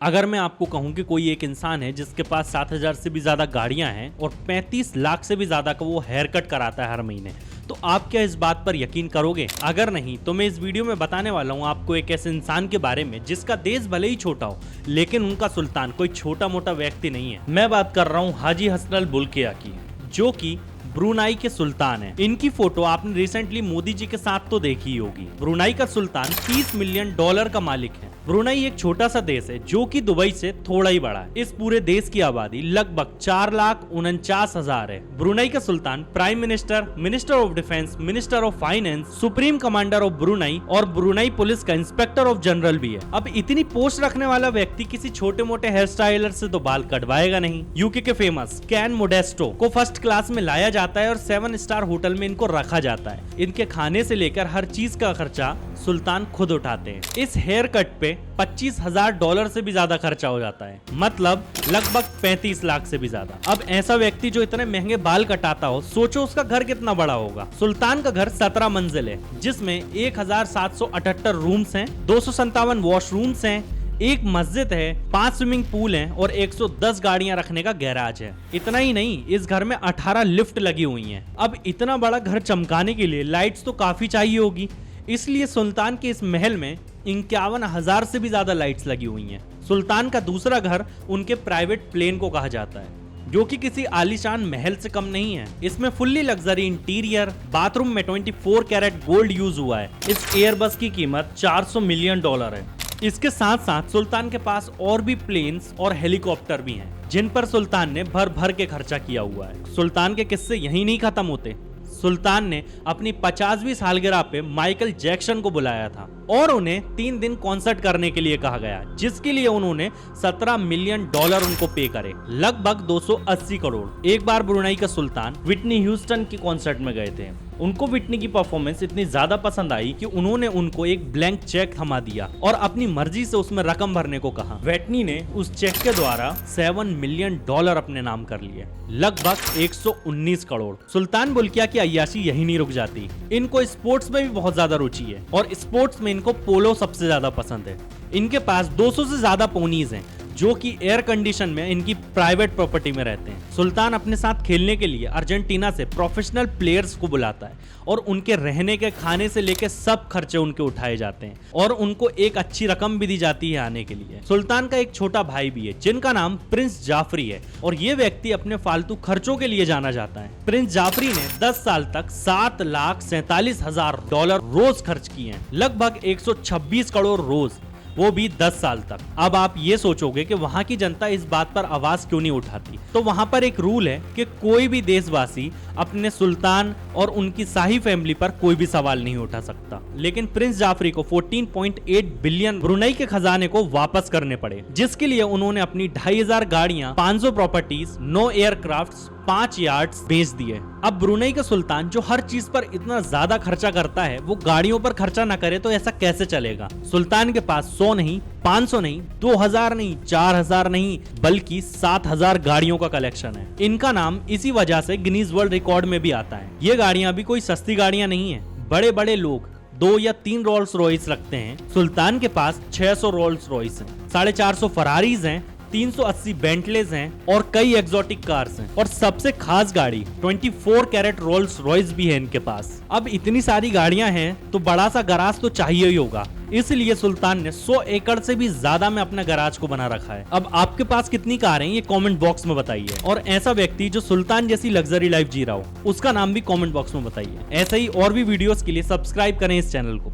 अगर मैं आपको कहूं कि कोई एक इंसान है जिसके पास 7,000 से भी ज्यादा गाड़ियां हैं और 35 लाख से भी ज्यादा का वो हेयर कट कराता है हर महीने, तो आप क्या इस बात पर यकीन करोगे? अगर नहीं तो मैं इस वीडियो में बताने वाला हूं आपको एक ऐसे इंसान के बारे में जिसका देश भले ही छोटा हो लेकिन उनका सुल्तान कोई छोटा मोटा व्यक्ति नहीं है। मैं बात कर रहा हूँ हाजी हसन अल बुल्किया की, जो कि ब्रुनाई के सुल्तान है। इनकी फोटो आपने रिसेंटली मोदी जी के साथ तो देखी ही होगी। ब्रुनाई का सुल्तान $30 मिलियन का मालिक है। ब्रुनाई एक छोटा सा देश है जो कि दुबई से थोड़ा ही बड़ा है। इस पूरे देश की आबादी लगभग 4,49,000 है। ब्रुनाई का सुल्तान prime minister, minister of defence, minister of finance, supreme commander of Brunei और ब्रुनाई पुलिस का इंस्पेक्टर ऑफ जनरल भी है। अब इतनी पोस्ट रखने वाला व्यक्ति किसी छोटे मोटे हेयर स्टाइलर से तो बाल कटवाएगा नहीं। यूके के फेमस कैन मोडेस्टो को फर्स्ट क्लास में लाया जाता है और 7 स्टार होटल में इनको रखा जाता है। इनके खाने से लेकर हर चीज का खर्चा सुल्तान खुद उठाते हैं। इस हेयर कट पे $25,000 से भी ज्यादा खर्चा हो जाता है, मतलब लगभग 35 लाख से भी ज्यादा। अब ऐसा व्यक्ति जो इतने महंगे बाल कटाता हो, सोचो उसका घर कितना बड़ा होगा। सुल्तान का घर 17 मंजिल है जिसमें 1,778 रूम्स हैं, 257 वॉशरूम्स हैं, एक मस्जिद है, 5 स्विमिंग पूल हैं और 110 गाड़ियां रखने का गैराज है। इतना ही नहीं, इस घर में 18 लिफ्ट लगी हुई हैं। अब इतना बड़ा घर चमकाने के लिए लाइट्स तो काफी चाहिए होगी, इसलिए सुल्तान के इस महल में 51,000 से भी ज्यादा लाइट्स लगी हुई हैं। सुल्तान का दूसरा घर उनके प्राइवेट प्लेन को कहा जाता है, जो कि किसी आलीशान महल से कम नहीं है। इसमें फुल्ली लग्जरी इंटीरियर, बाथरूम में 24 कैरेट गोल्ड यूज हुआ है। इस एयरबस की कीमत $400 मिलियन है। इसके साथ साथ सुल्तान के पास और भी प्लेन्स और हेलीकॉप्टर भी हैं, जिन पर सुल्तान ने भर भर के खर्चा किया हुआ है। सुल्तान के किस्से यही नहीं खत्म होते। सुल्तान ने अपनी 50वीं सालगिरह पे माइकल जैक्सन को बुलाया था और उन्हें 3 दिन कॉन्सर्ट करने के लिए कहा गया, जिसके लिए उन्होंने $17 मिलियन उनको पे करे, लगभग 280 करोड़। एक बार ब्रुनाई का सुल्तान व्हिटनी ह्यूस्टन के कॉन्सर्ट में गए थे। उनको व्हिटनी की परफॉर्मेंस इतनी ज्यादा पसंद आई कि उन्होंने उनको एक ब्लैंक चेक थमा दिया और अपनी मर्जी से उसमें रकम भरने को कहा। व्हिटनी ने उस चेक के द्वारा $7 मिलियन अपने नाम कर लिए, लगभग 119 करोड़। सुल्तान बुल्किया की अय्याशी यही नहीं रुक जाती। इनको स्पोर्ट्स में भी बहुत ज्यादा रुचि है और स्पोर्ट्स में इनको पोलो सबसे ज्यादा पसंद है। इनके पास 200 से ज्यादा पोनीज हैं, जो कि एयर कंडीशन में इनकी प्राइवेट प्रॉपर्टी में रहते हैं। सुल्तान अपने साथ खेलने के लिए अर्जेंटीना से प्रोफेशनल प्लेयर्स को बुलाता है और उनके रहने के, खाने से लेकर सब खर्चे उनके उठाए जाते हैं और उनको एक अच्छी रकम भी दी जाती है आने के लिए। सुल्तान का एक छोटा भाई भी है जिनका नाम प्रिंस जाफरी है और ये व्यक्ति अपने फालतू खर्चों के लिए जाना जाता है। प्रिंस जाफरी ने 10 साल तक $7,47,000 रोज खर्च किए हैं, लगभग 126 करोड़ रोज, वो भी 10 साल तक। अब आप ये सोचोगे कि वहां की जनता इस बात पर आवाज क्यों नहीं उठाती, तो वहां पर एक रूल है कि कोई भी देशवासी अपने सुल्तान और उनकी शाही फैमिली पर कोई भी सवाल नहीं उठा सकता। लेकिन प्रिंस जाफरी को 14.8 बिलियन ब्रुनाई के खजाने को वापस करने पड़े, जिसके लिए उन्होंने अपनी 2,500 गाड़ियां, 500 प्रॉपर्टीज, 9 एयरक्राफ्ट, 5 यार्ड्स बेच दिए। अब ब्रुनाई का सुल्तान जो हर चीज पर इतना ज्यादा खर्चा करता है, वो गाड़ियों पर खर्चा ना करे तो ऐसा कैसे चलेगा? सुल्तान के पास 100 नहीं, 500 नहीं, 2,000 नहीं, 4,000 नहीं, बल्कि 7,000 गाड़ियों का कलेक्शन है। इनका नाम इसी वजह से गिनीज वर्ल्ड रिकॉर्ड में भी आता है। ये गाड़ियां भी कोई सस्ती गाड़ियां नहीं है। बड़े बड़े लोग 2 या 3 रोल्स रॉयस रखते हैं। सुल्तान के पास 600 रोल्स रॉयस हैं, 450 फरारीज हैं, 380 बेंटलेज हैं और कई एक्सोटिक कार्स हैं और सबसे खास गाड़ी 24 कैरेट रोल्स रॉयस भी है इनके पास। अब इतनी सारी गाड़ियां हैं तो बड़ा सा गराज तो चाहिए ही होगा, इसलिए सुल्तान ने 100 एकड़ से भी ज्यादा में अपना गराज को बना रखा है। अब आपके पास कितनी कारें हैं ये कमेंट बॉक्स में बताइए, और ऐसा व्यक्ति जो सुल्तान जैसी लग्जरी लाइफ जी रहा हो उसका नाम भी कमेंट बॉक्स में बताइए। ऐसे ही और भी वीडियोस के लिए सब्सक्राइब करें इस चैनल को।